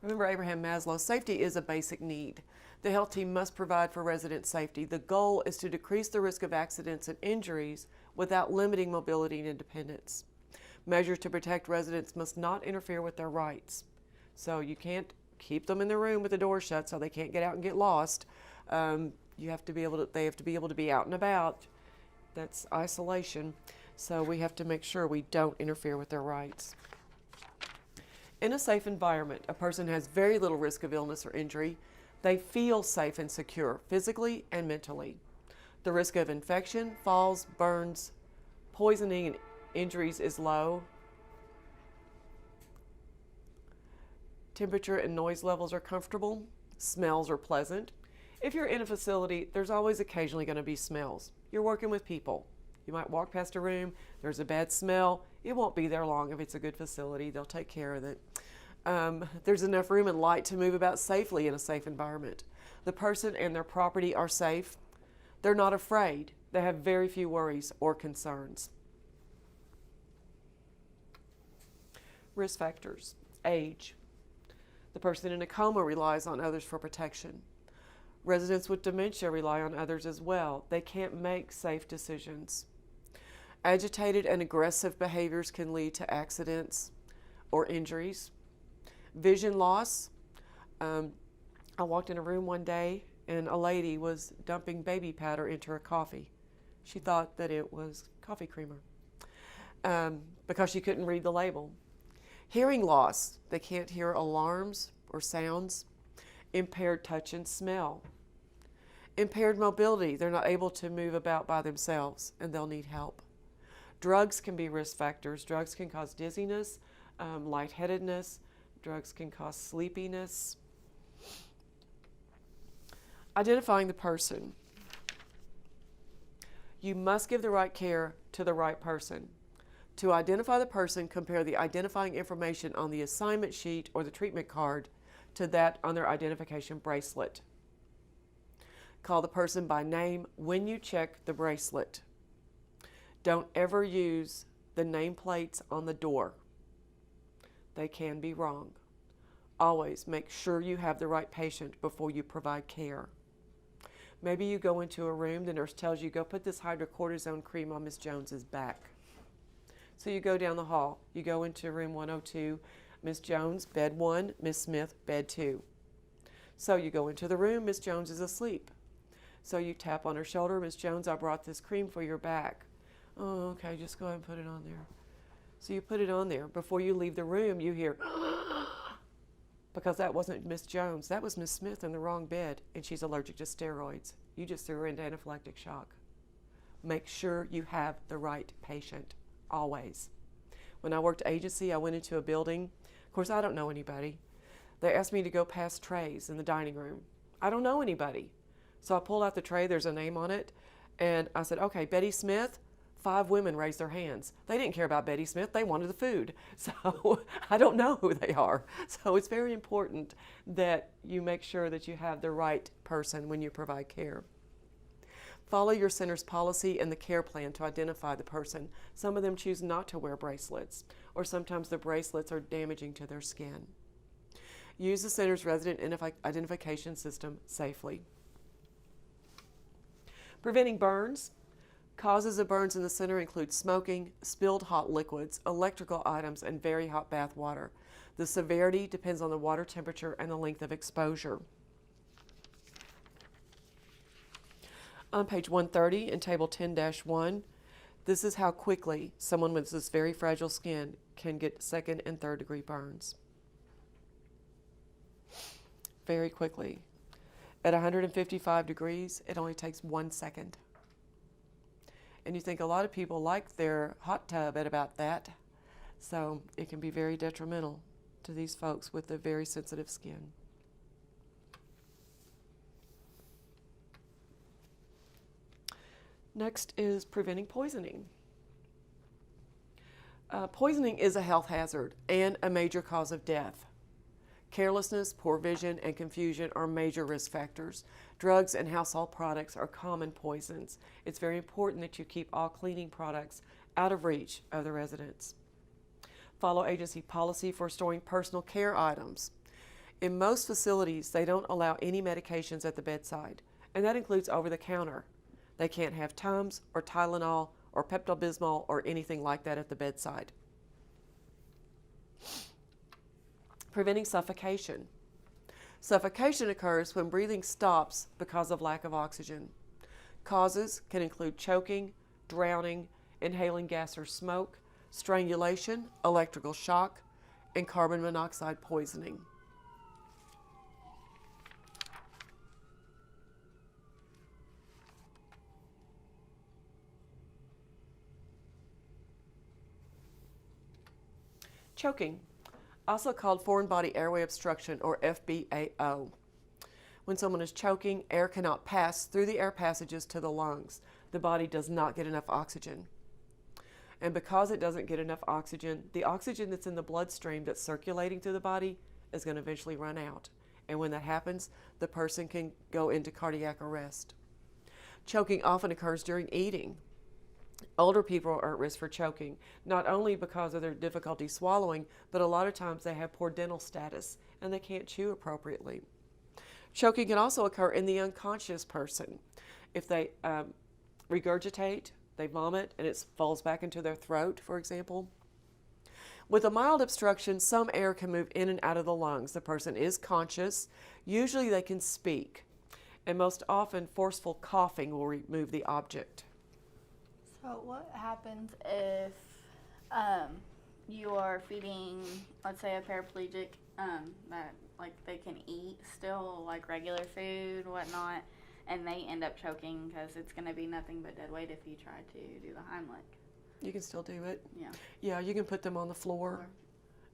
Remember Abraham Maslow, safety is a basic need. The health team must provide for resident safety. The goal is to decrease the risk of accidents and injuries without limiting mobility and independence. Measures to protect residents must not interfere with their rights. So you can't keep them in the room with the door shut so they can't get out and get lost. You have to be able to, they have to be able to be out and about. That's isolation. So we have to make sure we don't interfere with their rights. In a safe environment, a person has very little risk of illness or injury. They feel safe and secure, physically and mentally. The risk of infection, falls, burns, poisoning, and injuries is low. Temperature and noise levels are comfortable. Smells are pleasant. If you're in a facility, there's always occasionally going to be smells. You're working with people. You might walk past a room, there's a bad smell. It won't be there long if it's a good facility. They'll take care of it. There's enough room and light to move about safely in a safe environment. The person and their property are safe. They're not afraid. They have very few worries or concerns. Risk factors. Age. The person in a coma relies on others for protection. Residents with dementia rely on others as well. They can't make safe decisions. Agitated and aggressive behaviors can lead to accidents or injuries. Vision loss. I walked in a room one day and a lady was dumping baby powder into her coffee. She thought that it was coffee creamer because she couldn't read the label. Hearing loss. They can't hear alarms or sounds. Impaired touch and smell. Impaired mobility. They're not able to move about by themselves and they'll need help. Drugs can be risk factors. Drugs can cause dizziness, lightheadedness. Drugs can cause sleepiness. Identifying the person. You must give the right care to the right person. To identify the person, compare the identifying information on the assignment sheet or the treatment card to that on their identification bracelet. Call the person by name when you check the bracelet. Don't ever use the nameplates on the door. They can be wrong. Always make sure you have the right patient before you provide care. Maybe you go into a room, the nurse tells you, go put this hydrocortisone cream on Miss Jones's back. So you go down the hall. You go into room 102, Miss Jones, bed 1, Miss Smith, bed 2. So you go into the room, Miss Jones is asleep. So you tap on her shoulder, Miss Jones, I brought this cream for your back. Oh, okay, just go ahead and put it on there. So you put it on there. Before you leave the room, you hear, because that wasn't Miss Jones, that was Miss Smith in the wrong bed, and she's allergic to steroids. You just threw her into anaphylactic shock. Make sure you have the right patient, always. When I worked agency, I went into a building. Of course, I don't know anybody. They asked me to go past trays in the dining room. I don't know anybody. So I pulled out the tray, there's a name on it, and I said, okay, Betty Smith. 5 women raised their hands. They didn't care about Betty Smith, they wanted the food. So I don't know who they are. So it's very important that you make sure that you have the right person when you provide care. Follow your center's policy and the care plan to identify the person. Some of them choose not to wear bracelets, or sometimes the bracelets are damaging to their skin. Use the center's resident identification system safely. Preventing burns. Causes of burns in the center include smoking, spilled hot liquids, electrical items, and very hot bath water. The severity depends on the water temperature and the length of exposure. On page 130 in table 10-1, this is how quickly someone with this very fragile skin can get 2nd and 3rd degree burns. Very quickly. At 155 degrees, it only takes 1 second. And you think a lot of people like their hot tub at about that. So it can be very detrimental to these folks with a very sensitive skin. Next is preventing poisoning. Poisoning is a health hazard and a major cause of death. Carelessness, poor vision, and confusion are major risk factors. Drugs and household products are common poisons. It's very important that you keep all cleaning products out of reach of the residents. Follow agency policy for storing personal care items. In most facilities, they don't allow any medications at the bedside, and that includes over-the-counter. They can't have Tums or Tylenol or Pepto-Bismol or anything like that at the bedside. Preventing suffocation. Suffocation occurs when breathing stops because of lack of oxygen. Causes can include choking, drowning, inhaling gas or smoke, strangulation, electrical shock, and carbon monoxide poisoning. Choking, also called foreign body airway obstruction or FBAO. When someone is choking, air cannot pass through the air passages to the lungs. The body does not get enough oxygen. And because it doesn't get enough oxygen, the oxygen that's in the bloodstream that's circulating through the body is going to eventually run out. And when that happens, the person can go into cardiac arrest. Choking often occurs during eating. Older people are at risk for choking, not only because of their difficulty swallowing, but a lot of times they have poor dental status and they can't chew appropriately. Choking can also occur in the unconscious person. If they regurgitate, they vomit, and it falls back into their throat, for example. With a mild obstruction, some air can move in and out of the lungs. The person is conscious. Usually they can speak, and most often forceful coughing will remove the object. So what happens if you are feeding, let's say, a paraplegic that like they can eat still like regular food, whatnot, and they end up choking because it's going to be nothing but dead weight if you try to do the Heimlich? You can still do it. Yeah. Yeah, you can put them on the floor.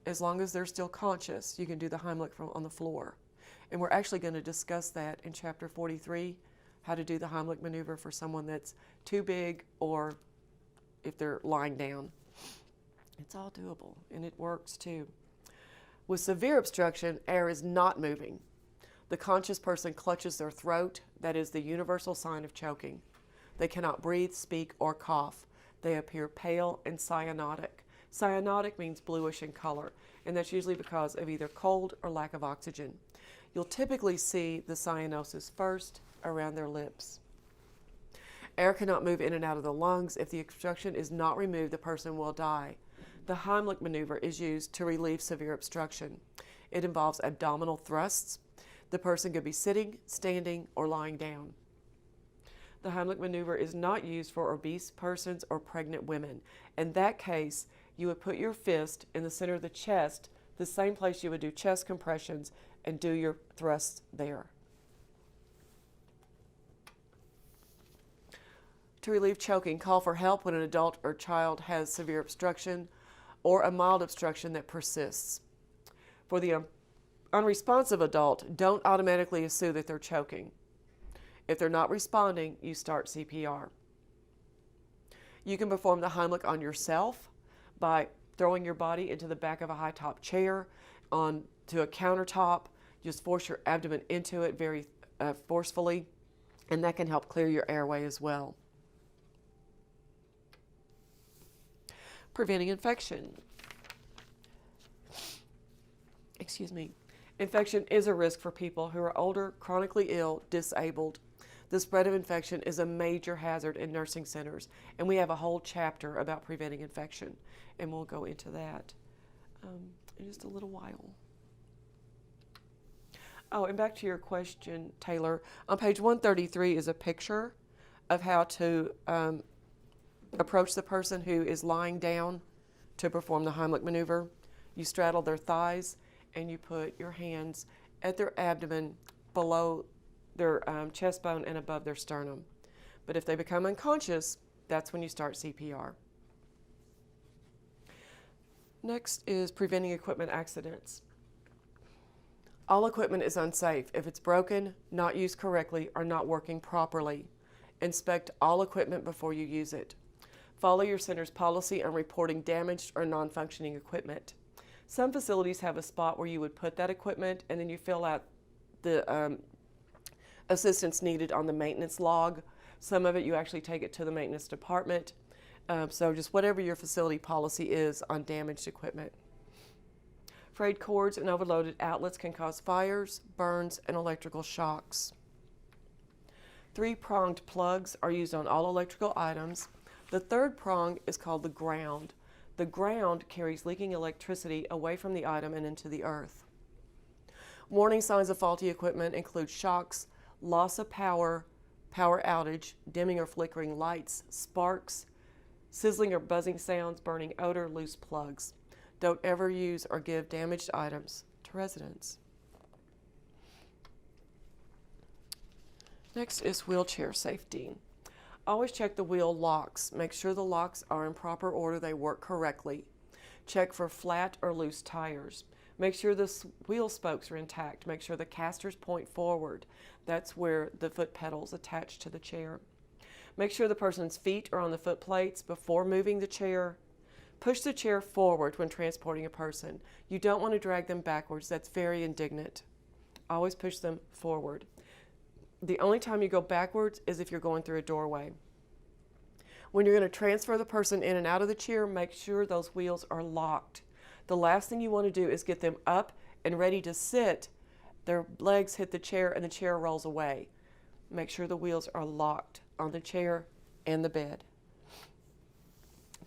As long as they're still conscious, you can do the Heimlich on the floor. And we're actually going to discuss that in Chapter 43, how to do the Heimlich maneuver for someone that's too big or if they're lying down. It's all doable, and it works too. With severe obstruction, air is not moving. The conscious person clutches their throat. That is the universal sign of choking. They cannot breathe, speak, or cough. They appear pale and cyanotic. Cyanotic means bluish in color, and that's usually because of either cold or lack of oxygen. You'll typically see the cyanosis first around their lips. Air cannot move in and out of the lungs. If the obstruction is not removed, the person will die. The Heimlich maneuver is used to relieve severe obstruction. It involves abdominal thrusts. The person could be sitting, standing, or lying down. The Heimlich maneuver is not used for obese persons or pregnant women. In that case, you would put your fist in the center of the chest, the same place you would do chest compressions, and do your thrusts there. To relieve choking, call for help when an adult or child has severe obstruction or a mild obstruction that persists. For the unresponsive adult, don't automatically assume that they're choking. If they're not responding, you start CPR. You can perform the Heimlich on yourself by throwing your body into the back of a high-top chair, onto a countertop. Just force your abdomen into it very forcefully, and that can help clear your airway as well. Preventing infection. Infection is a risk for people who are older, chronically ill, disabled. The spread of infection is a major hazard in nursing centers, and we have a whole chapter about preventing infection, and we'll go into that in just a little while. Oh, and back to your question, Taylor. On page 133 is a picture of how to approach the person who is lying down to perform the Heimlich maneuver. You straddle their thighs and you put your hands at their abdomen below their chest bone and above their sternum. But if they become unconscious, that's when you start CPR. Next is preventing equipment accidents. All equipment is unsafe if it's broken, not used correctly, or not working properly. Inspect all equipment before you use it. Follow your center's policy on reporting damaged or non-functioning equipment. Some facilities have a spot where you would put that equipment and then you fill out the assistance needed on the maintenance log. Some of it you actually take it to the maintenance department. So just whatever your facility policy is on damaged equipment. Frayed cords and overloaded outlets can cause fires, burns, and electrical shocks. Three-pronged plugs are used on all electrical items. The third prong is called the ground. The ground carries leaking electricity away from the item and into the earth. Warning signs of faulty equipment include shocks, loss of power, power outage, dimming or flickering lights, sparks, sizzling or buzzing sounds, burning odor, loose plugs. Don't ever use or give damaged items to residents. Next is wheelchair safety. Always check the wheel locks. Make sure the locks are in proper order, they work correctly. Check for flat or loose tires. Make sure the wheel spokes are intact. Make sure the casters point forward. That's where the foot pedals attach to the chair. Make sure the person's feet are on the foot plates before moving the chair. Push the chair forward when transporting a person. You don't want to drag them backwards. That's very indignant. Always push them forward. The only time you go backwards is if you're going through a doorway. When you're going to transfer the person in and out of the chair, make sure those wheels are locked. The last thing you want to do is get them up and ready to sit. Their legs hit the chair and the chair rolls away. Make sure the wheels are locked on the chair and the bed.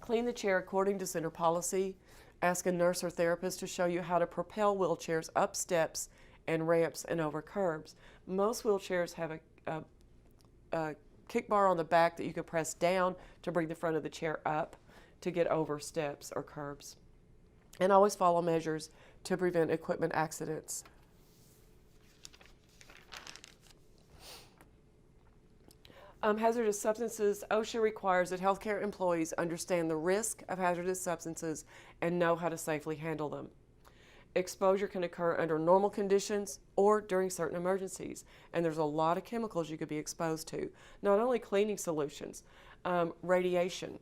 Clean the chair according to center policy. Ask a nurse or therapist to show you how to propel wheelchairs up steps and ramps and over curbs. Most wheelchairs have a kick bar on the back that you can press down to bring the front of the chair up to get over steps or curbs. And always follow measures to prevent equipment accidents. Hazardous substances. OSHA requires that healthcare employees understand the risk of hazardous substances and know how to safely handle them. Exposure can occur under normal conditions or during certain emergencies, and there's a lot of chemicals you could be exposed to. Not only cleaning solutions, radiation.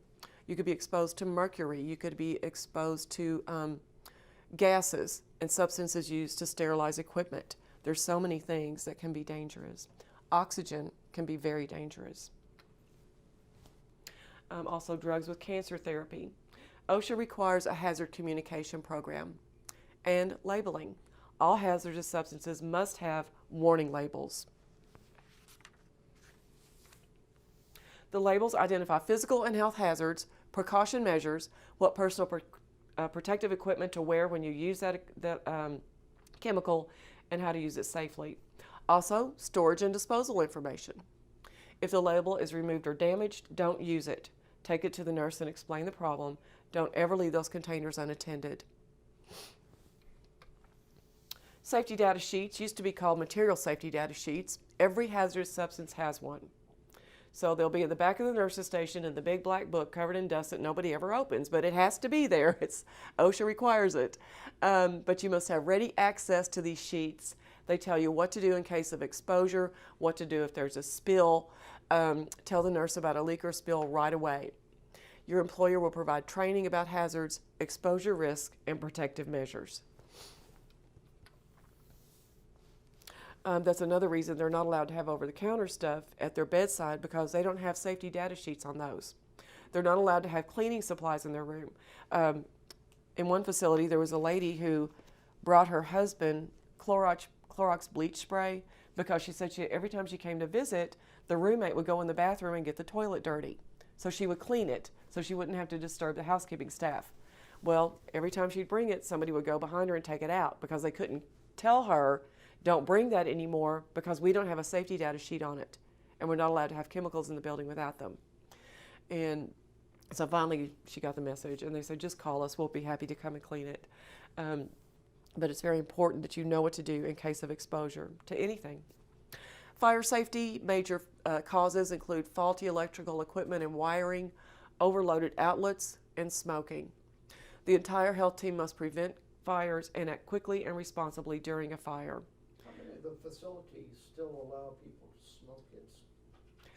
You could be exposed to mercury. You could be exposed to gases and substances used to sterilize equipment. There's so many things that can be dangerous. Oxygen can be very dangerous. Also, drugs with cancer therapy. OSHA requires a hazard communication program and labeling. All hazardous substances must have warning labels. The labels identify physical and health hazards, precaution measures, what personal protective equipment to wear when you use that chemical, and how to use it safely. Also, storage and disposal information. If the label is removed or damaged, don't use it. Take it to the nurse and explain the problem. Don't ever leave those containers unattended. Safety data sheets used to be called material safety data sheets. Every hazardous substance has one. So they'll be in the back of the nurse's station in the big black book covered in dust that nobody ever opens, but it has to be there. OSHA requires it. But you must have ready access to these sheets. They tell you what to do in case of exposure, what to do if there's a spill. Tell the nurse about a leak or spill right away. Your employer will provide training about hazards, exposure risk, and protective measures. That's another reason they're not allowed to have over-the-counter stuff at their bedside, because they don't have safety data sheets on those. They're not allowed to have cleaning supplies in their room. In one facility, there was a lady who brought her husband Clorox bleach spray because she said every time she came to visit, the roommate would go in the bathroom and get the toilet dirty. So she would clean it so she wouldn't have to disturb the housekeeping staff. Well, every time she'd bring it, somebody would go behind her and take it out because they couldn't tell her, don't bring that anymore because we don't have a safety data sheet on it. And we're not allowed to have chemicals in the building without them. And so finally she got the message and they said, just call us, we'll be happy to come and clean it. But it's very important that you know what to do in case of exposure to anything. Fire safety, major causes include faulty electrical equipment and wiring, overloaded outlets, and smoking. The entire health team must prevent fires and act quickly and responsibly during a fire. How many of the facilities still allow people to smoke? It's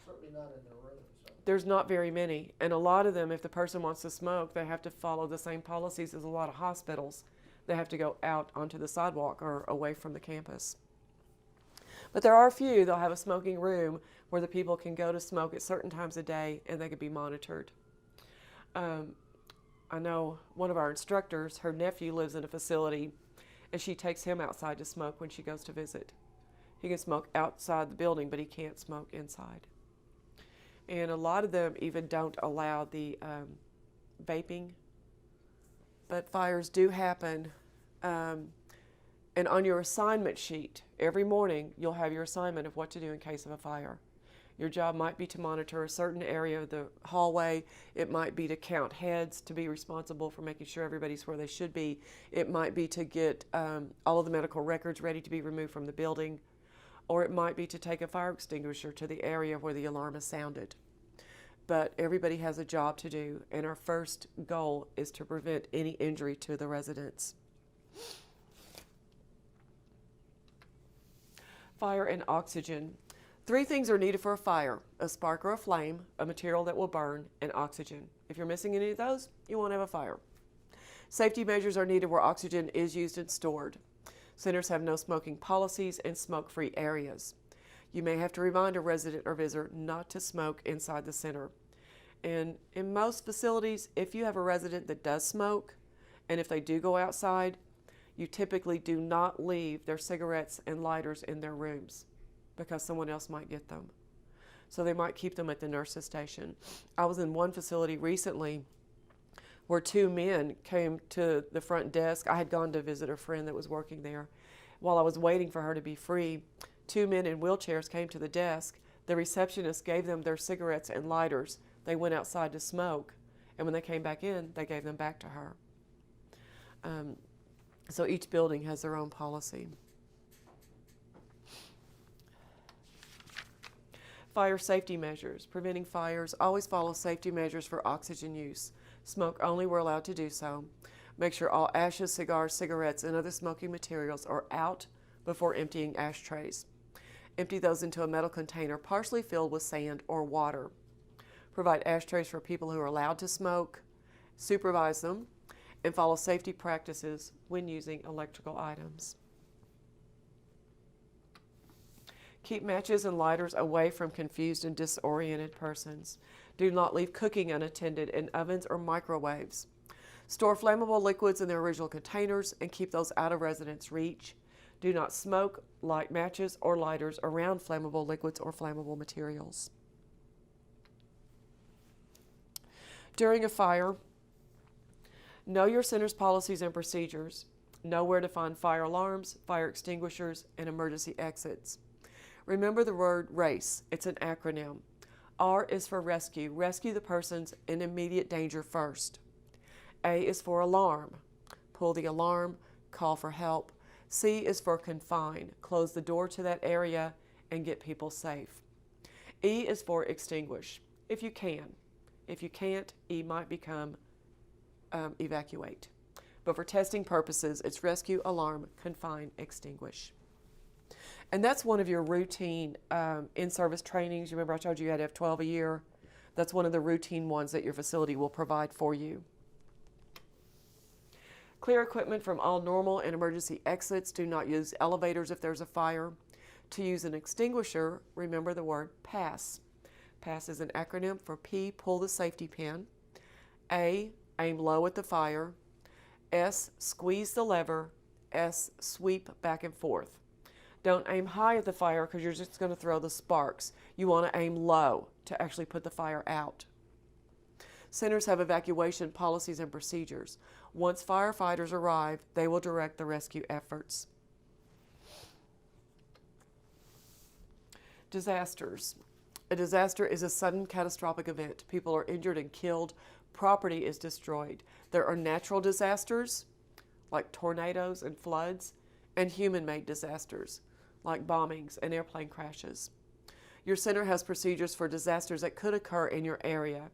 certainly not in their rooms. So. There's not very many, and a lot of them, if the person wants to smoke, they have to follow the same policies as a lot of hospitals. They have to go out onto the sidewalk or away from the campus. But there are a few, they'll have a smoking room where the people can go to smoke at certain times of day and they can be monitored. I know one of our instructors, her nephew lives in a facility and she takes him outside to smoke when she goes to visit. He can smoke outside the building, but he can't smoke inside. And a lot of them even don't allow the vaping, but fires do happen. And on your assignment sheet, every morning you'll have your assignment of what to do in case of a fire. Your job might be to monitor a certain area of the hallway. It might be to count heads, to be responsible for making sure everybody's where they should be. It might be to get all of the medical records ready to be removed from the building. Or it might be to take a fire extinguisher to the area where the alarm is sounded. But everybody has a job to do, and our first goal is to prevent any injury to the residents. Fire and oxygen. 3 things are needed for a fire: a spark or a flame, a material that will burn, and oxygen. If you're missing any of those, you won't have a fire. Safety measures are needed where oxygen is used and stored. Centers have no smoking policies and smoke-free areas. You may have to remind a resident or visitor not to smoke inside the center. And in most facilities, if you have a resident that does smoke, and if they do go outside, you typically do not leave their cigarettes and lighters in their rooms because someone else might get them. So they might keep them at the nurse's station. I was in one facility recently where 2 men came to the front desk. I had gone to visit a friend that was working there. While I was waiting for her to be free, 2 men in wheelchairs came to the desk. The receptionist gave them their cigarettes and lighters. They went outside to smoke, and when they came back in, they gave them back to her. So each building has their own policy. Fire safety measures. Preventing fires. Always follow safety measures for oxygen use. Smoke only where allowed to do so. Make sure all ashes, cigars, cigarettes, and other smoking materials are out before emptying ashtrays. Empty those into a metal container partially filled with sand or water. Provide ashtrays for people who are allowed to smoke. Supervise them, and follow safety practices when using electrical items. Keep matches and lighters away from confused and disoriented persons. Do not leave cooking unattended in ovens or microwaves. Store flammable liquids in their original containers and keep those out of residents' reach. Do not smoke, light matches, or lighters around flammable liquids or flammable materials. During a fire, know your center's policies and procedures. Know where to find fire alarms, fire extinguishers, and emergency exits. Remember the word RACE. It's an acronym. R is for rescue. Rescue the persons in immediate danger first. A is for alarm. Pull the alarm, call for help. C is for confine. Close the door to that area and get people safe. E is for extinguish, if you can. If you can't, E might become evacuate. But for testing purposes, it's rescue, alarm, confine, extinguish. And that's one of your routine in-service trainings. You remember I told you had to have 12 a year? That's one of the routine ones that your facility will provide for you. Clear equipment from all normal and emergency exits. Do not use elevators if there's a fire. To use an extinguisher, remember the word PASS. PASS is an acronym for P, pull the safety pin. A, aim low at the fire. S, squeeze the lever. S, sweep back and forth. Don't aim high at the fire because you're just going to throw the sparks. You want to aim low to actually put the fire out. Centers have evacuation policies and procedures. Once firefighters arrive, they will direct the rescue efforts. Disasters. A disaster is a sudden catastrophic event. People are injured and killed. Property is destroyed. There are natural disasters, like tornadoes and floods, and human-made disasters, like bombings and airplane crashes. Your center has procedures for disasters that could occur in your area.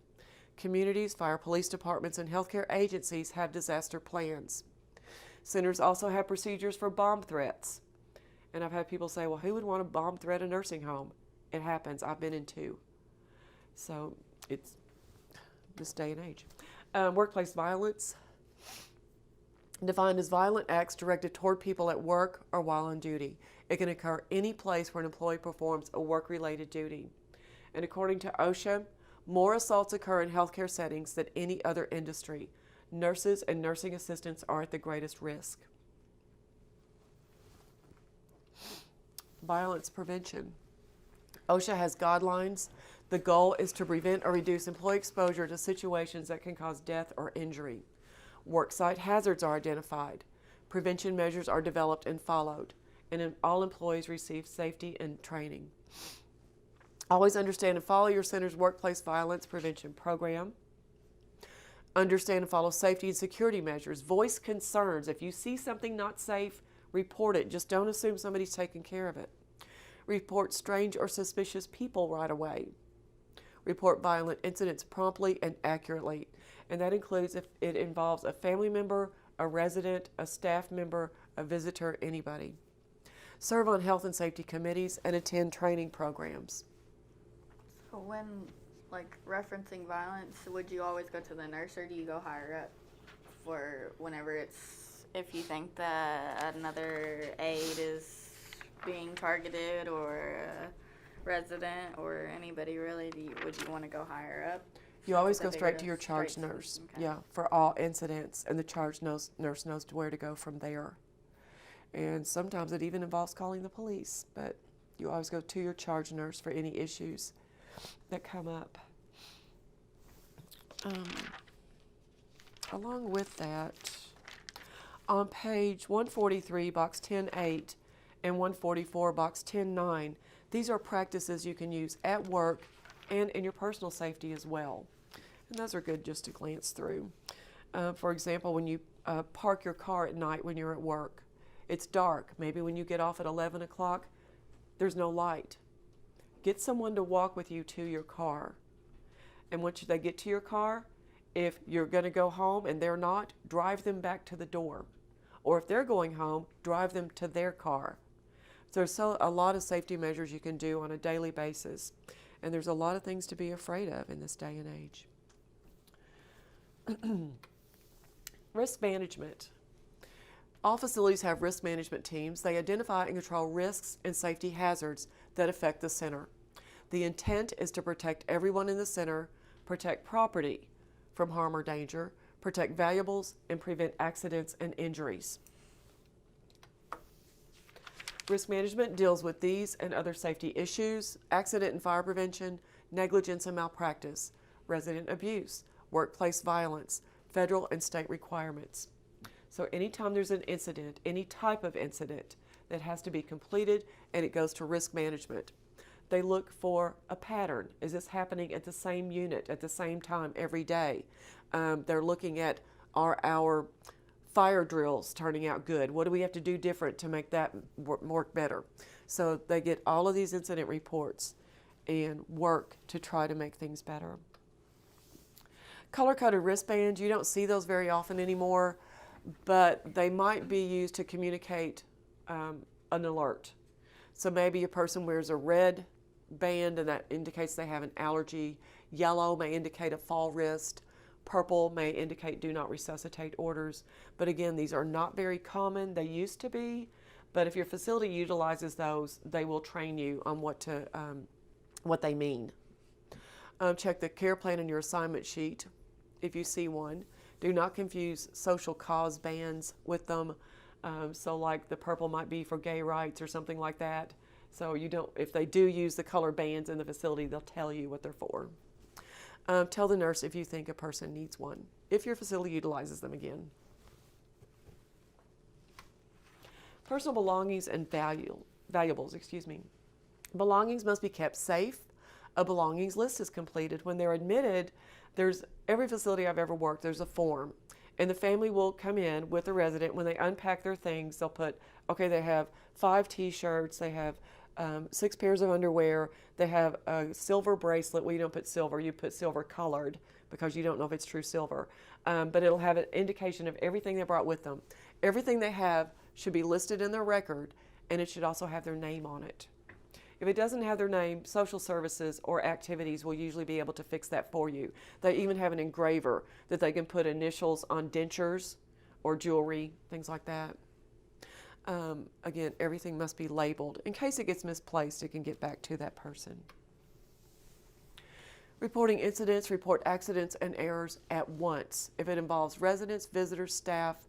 Communities, fire police departments, and healthcare agencies have disaster plans. Centers also have procedures for bomb threats. And I've had people say, well, who would want to bomb threat a nursing home? It happens. I've been in 2. So it's this day and age. Workplace violence. Defined as violent acts directed toward people at work or while on duty. It can occur any place where an employee performs a work-related duty. And according to OSHA, more assaults occur in healthcare settings than any other industry. Nurses and nursing assistants are at the greatest risk. violence prevention. OSHA has guidelines. The goal is to prevent or reduce employee exposure to situations that can cause death or injury. Worksite hazards are identified. Prevention measures are developed and followed. And all employees receive safety and training. Always understand and follow your center's workplace violence prevention program. Understand and follow safety and security measures. Voice concerns. If you see something not safe, report it. Just don't assume somebody's taking care of it. Report strange or suspicious people right away. Report violent incidents promptly and accurately. And that includes if it involves a family member, a resident, a staff member, a visitor, anybody. Serve on health and safety committees and attend training programs. So when, like, referencing violence, would you always go to the nurse, or do you go higher up for whenever it's, if you think that another aide is being targeted, or a resident, or anybody really, would you want to go higher up? You always Is go that straight bigger to your charge straight to- nurse. okay. Yeah, for all incidents, and the charge nurse knows where to go from there. And sometimes it even involves calling the police, but you always go to your charge nurse for any issues that come up. Along with that, on page 143, box 10.8, and 144, box 10.9, these are practices you can use at work and in your personal safety as well. And those are good just to glance through. For example, when you park your car at night when you're at work, it's dark. Maybe when you get off at 11 o'clock, there's no light. Get someone to walk with you to your car. And once they get to your car, if you're going to go home and they're not, drive them back to the door. Or if they're going home, drive them to their car. So there's a lot of safety measures you can do on a daily basis. And there's a lot of things to be afraid of in this day and age. Risk management. All facilities have risk management teams. They identify and control risks and safety hazards that affect the center. The intent is to protect everyone in the center, protect property from harm or danger, protect valuables, and prevent accidents and injuries. Risk management deals with these and other safety issues: accident and fire prevention, negligence and malpractice, resident abuse, workplace violence, federal and state requirements. So anytime there's an incident, any type of incident that has to be completed, and it goes to risk management. They look for a pattern. Is this happening at the same unit at the same time every day? They're looking at, are our fire drills turning out good? What do we have to do different to make that work better? So they get all of these incident reports and work to try to make things better. Color-coded wristbands, you don't see those very often anymore, but they might be used to communicate an alert. So maybe a person wears a red band and that indicates they have an allergy. Yellow may indicate a fall wrist. Purple may indicate do not resuscitate orders. But again, these are not very common. They used to be, but if your facility utilizes those, they will train you on what they mean. Check the care plan in your assignment sheet if you see one. Do not confuse social cause bands with them. So like the purple might be for gay rights or something like that. So you don't, if they do use the color bands in the facility, they'll tell you what they're for. Tell the nurse if you think a person needs one, if your facility utilizes them again. Personal belongings and valuables. Belongings must be kept safe. A belongings list is completed. When they're admitted, every facility I've ever worked, there's a form. And the family will come in with the resident. When they unpack their things, they'll put, okay, they have 5 t-shirts, they have 6 pairs of underwear, they have a silver bracelet. Well, you don't put silver, you put silver colored because you don't know if it's true silver. But it'll have an indication of everything they brought with them. Everything they have should be listed in their record, and it should also have their name on it. If it doesn't have their name, social services or activities will usually be able to fix that for you. They even have an engraver that they can put initials on dentures or jewelry, things like that. Again, everything must be labeled. In case it gets misplaced, it can get back to that person. Reporting incidents, report accidents and errors at once. If it involves residents, visitors, staff,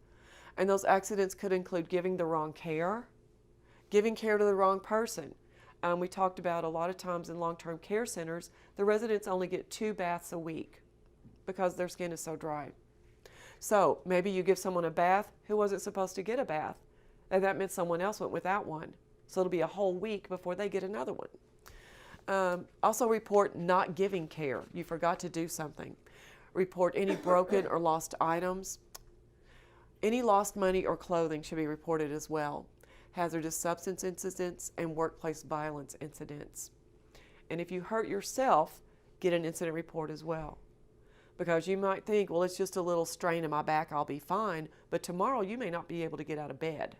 and those accidents could include giving the wrong care, Giving care to the wrong person. We talked about a lot of times in long-term care centers, the residents only get 2 baths a week because their skin is so dry. So maybe you give someone a bath who wasn't supposed to get a bath, and that meant someone else went without one. So it'll be a whole week before they get another one. Also report not giving care. You forgot to do something. Report any broken or lost items. Any lost money or clothing should be reported as well. Hazardous substance incidents and workplace violence incidents. And if you hurt yourself, get an incident report as well. Because you might think, well, it's just a little strain in my back, I'll be fine, but tomorrow you may not be able to get out of bed.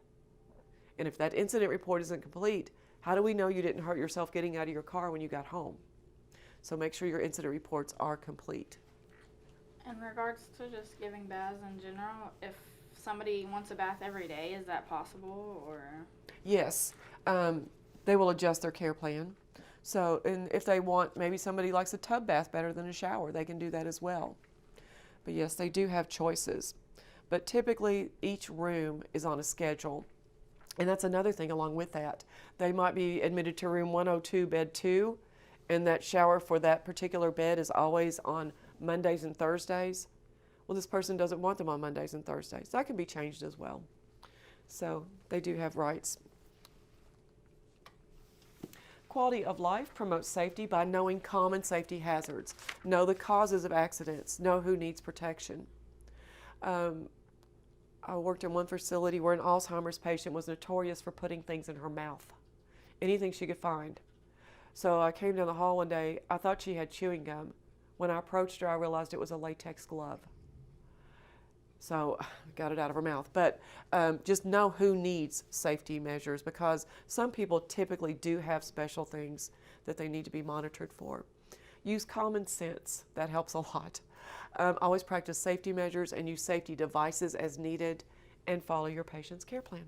And if that incident report isn't complete, how do we know you didn't hurt yourself getting out of your car when you got home? So make sure your incident reports are complete. In regards to just giving baths in general, if somebody wants a bath every day, is that possible, or? Yes, they will adjust their care plan. So, and if they want, maybe somebody likes a tub bath better than a shower, they can do that as well. But yes, they do have choices. But typically, each room is on a schedule. And that's another thing along with that. They might be admitted to room 102, bed 2, and that shower for that particular bed is always on Mondays and Thursdays. Well, this person doesn't want them on Mondays and Thursdays. That can be changed as well. So they do have rights. Quality of life promotes safety by knowing common safety hazards. Know the causes of accidents. Know who needs protection. I worked in one facility where an Alzheimer's patient was notorious for putting things in her mouth. Anything she could find. So I came down the hall one day. I thought she had chewing gum. When I approached her, I realized it was a latex glove. So I got it out of her mouth. But just know who needs safety measures, because some people typically do have special things that they need to be monitored for. Use common sense. That helps a lot. Always practice safety measures and use safety devices as needed, and follow your patient's care plan.